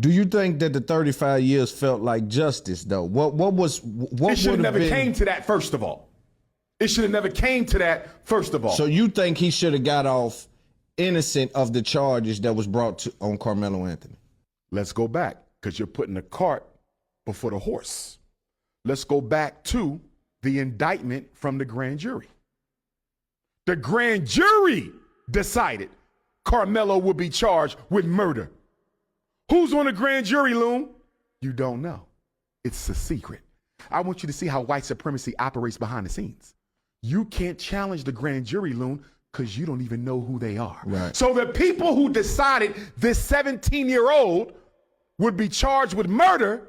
Do you think that the 35 years felt like justice, though? What It should have never came to that, first of all. It should have never came to that, first of all. So you think he should have got off innocent of the charges that was brought on Karmelo Anthony? Let's go back, because you're putting the cart before the horse. Let's go back to the indictment from the grand jury. The grand jury decided Karmelo would be charged with murder. Who's on the grand jury, Loon? You don't know. It's a secret. I want you to see how white supremacy operates behind the scenes. You can't challenge the grand jury, Loon, because you don't even know who they are. Right. So the people who decided this 17-year-old would be charged with murder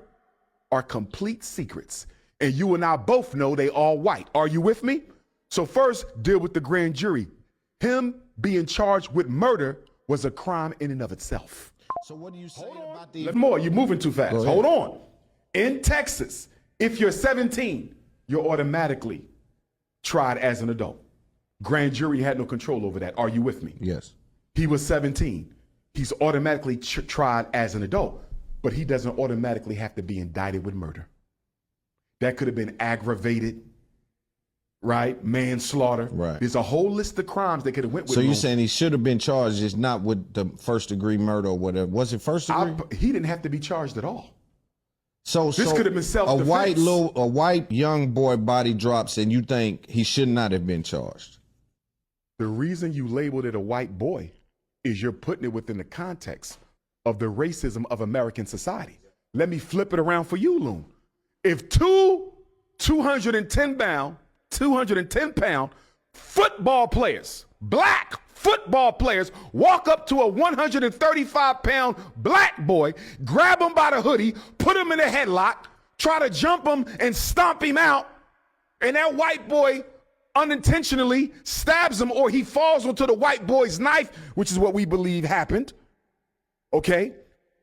are complete secrets. And you and I both know they all white. Are you with me? So first, deal with the grand jury. Him being charged with murder was a crime in and of itself. So what do you say about the... More, you're moving too fast. Hold on. In Texas, if you're 17, you're automatically tried as an adult. Grand jury had no control over that. Are you with me? Yes. He was 17. He's automatically tried as an adult, but he doesn't automatically have to be indicted with murder. That could have been aggravated, right? Manslaughter. Right. There's a whole list of crimes that could have went with. So you're saying he should have been charged, just not with the first degree murder or whatever? Was it first degree? He didn't have to be charged at all. So this could have been self-defense. A white young boy body drops, and you think he should not have been charged? The reason you labeled it a white boy is you're putting it within the context of the racism of American society. Let me flip it around for you, Loon. If two 210-pound football players, black football players, walk up to a 135-pound black boy, grab him by the hoodie, put him in a headlock, try to jump him and stomp him out, and that white boy unintentionally stabs him, or he falls onto the white boy's knife, which is what we believe happened, okay?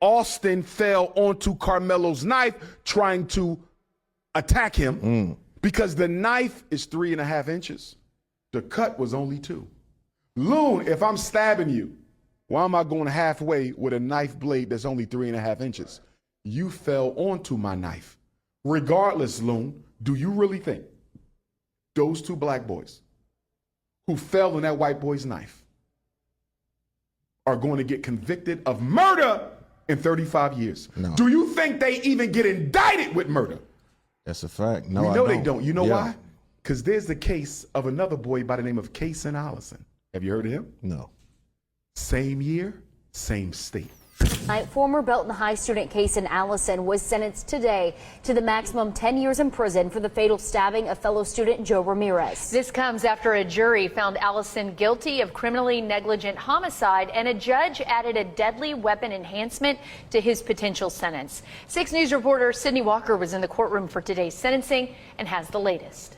Austin fell onto Karmelo's knife trying to attack him because the knife is 3.5 inches. The cut was only 2. Loon, if I'm stabbing you, why am I going halfway with a knife blade that's only 3.5 inches? You fell onto my knife. Regardless, Loon, do you really think those 2 black boys who fell on that white boy's knife are going to get convicted of murder in 35 years? No. Do you think they even get indicted with murder? That's a fact. No, we I know don't. they don't. You know why? Because there's the case of another boy by the name of Kaysen Allison. Have you heard of him? No. Same year, same state. Former Belton High student Kaysen Allison was sentenced today to the maximum 10 years in prison for the fatal stabbing of fellow student Joe Ramirez. This comes after a jury found Allison guilty of criminally negligent homicide, and a judge added a deadly weapon enhancement to his potential sentence. 6 News reporter Sydney Walker was in the courtroom for today's sentencing and has the latest.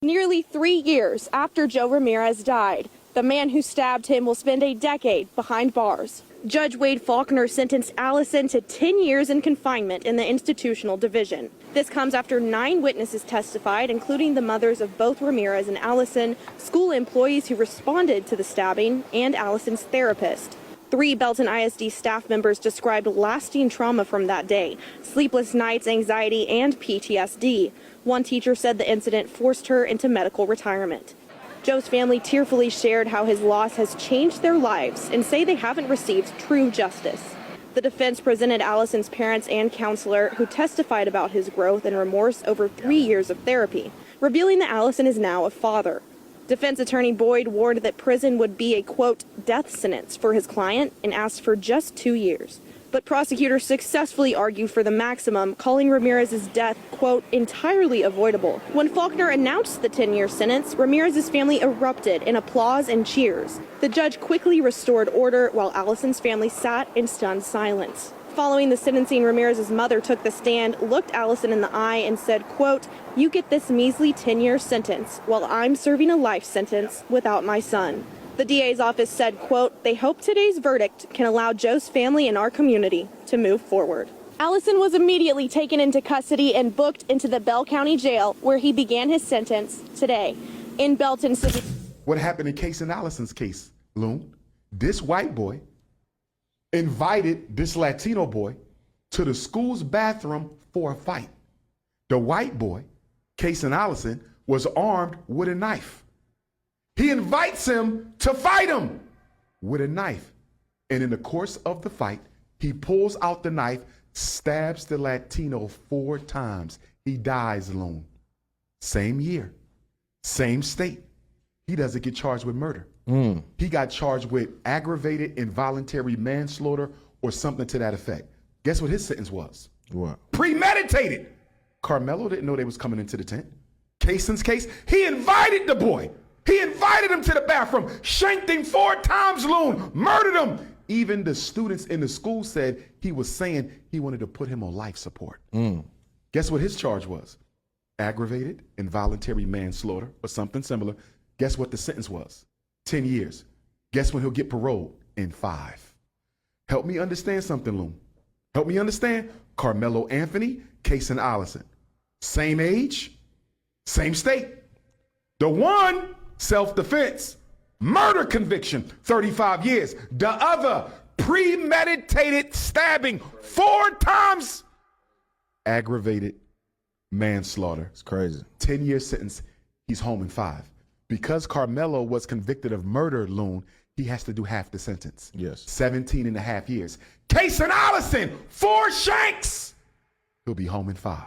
Nearly 3 years after Joe Ramirez died, the man who stabbed him will spend a decade behind bars. Judge Wade Faulkner sentenced Allison to 10 years in confinement in the institutional division. This comes after 9 witnesses testified, including the mothers of both Ramirez and Allison, school employees who responded to the stabbing, and Allison's therapist. 3 Belton ISD staff members described lasting trauma from that day: sleepless nights, anxiety, and PTSD. One teacher said the incident forced her into medical retirement. Joe's family tearfully shared how his loss has changed their lives and say they haven't received true justice. The defense presented Allison's parents and counselor, who testified about his growth and remorse over 3 years of therapy, revealing that Allison is now a father. Defense attorney Boyd warned that prison would be a, quote, death sentence for his client, and asked for just 2 years. But prosecutors successfully argued for the maximum, calling Ramirez's death, quote, entirely avoidable. When Faulkner announced the 10-year sentence, Ramirez's family erupted in applause and cheers. The judge quickly restored order while Allison's family sat in stunned silence. Following the sentencing, Ramirez's mother took the stand, looked Allison in the eye, and said, quote, "You get this measly 10-year sentence while I'm serving a life sentence without my son." The DA's office said, quote, "They hope today's verdict can allow Joe's family and our community to move forward." Allison was immediately taken into custody and booked into the Bell County Jail, where he began his sentence today. In Belton City. What happened in Kaysen Allison's case, Loon? This white boy invited this Latino boy to the school's bathroom for a fight. The white boy, Kason Allison, was armed with a knife. He invites him to fight him with a knife. And in the course of the fight, he pulls out the knife, stabs the Latino 4 times. He dies alone. Same year, same state. He doesn't get charged with murder. He got charged with aggravated involuntary manslaughter or something to that effect. Guess what his sentence was? What? Premeditated. Karmelo didn't know they was coming into the tent. Kason's case, he invited the boy. He invited him to the bathroom, shanked him 4 times, loon, murdered him. Even the students in the school said he was saying he wanted to put him on life support. Guess what his charge was? Aggravated involuntary manslaughter or something similar. Guess what the sentence was? 10 years. Guess when he'll get paroled? In 5. Help me understand something, Loom. Help me understand. Karmelo Anthony, Kason Allison. Same age, same state. The one, self-defense, murder conviction, 35 years. The other, premeditated stabbing 4 times, aggravated manslaughter. It's crazy. 10-year sentence. He's home in 5. Because Karmelo was convicted of murder, Loon, he has to do half the sentence. Yes. 17.5 years. Kason Allison, 4 shanks. He'll be home in 5.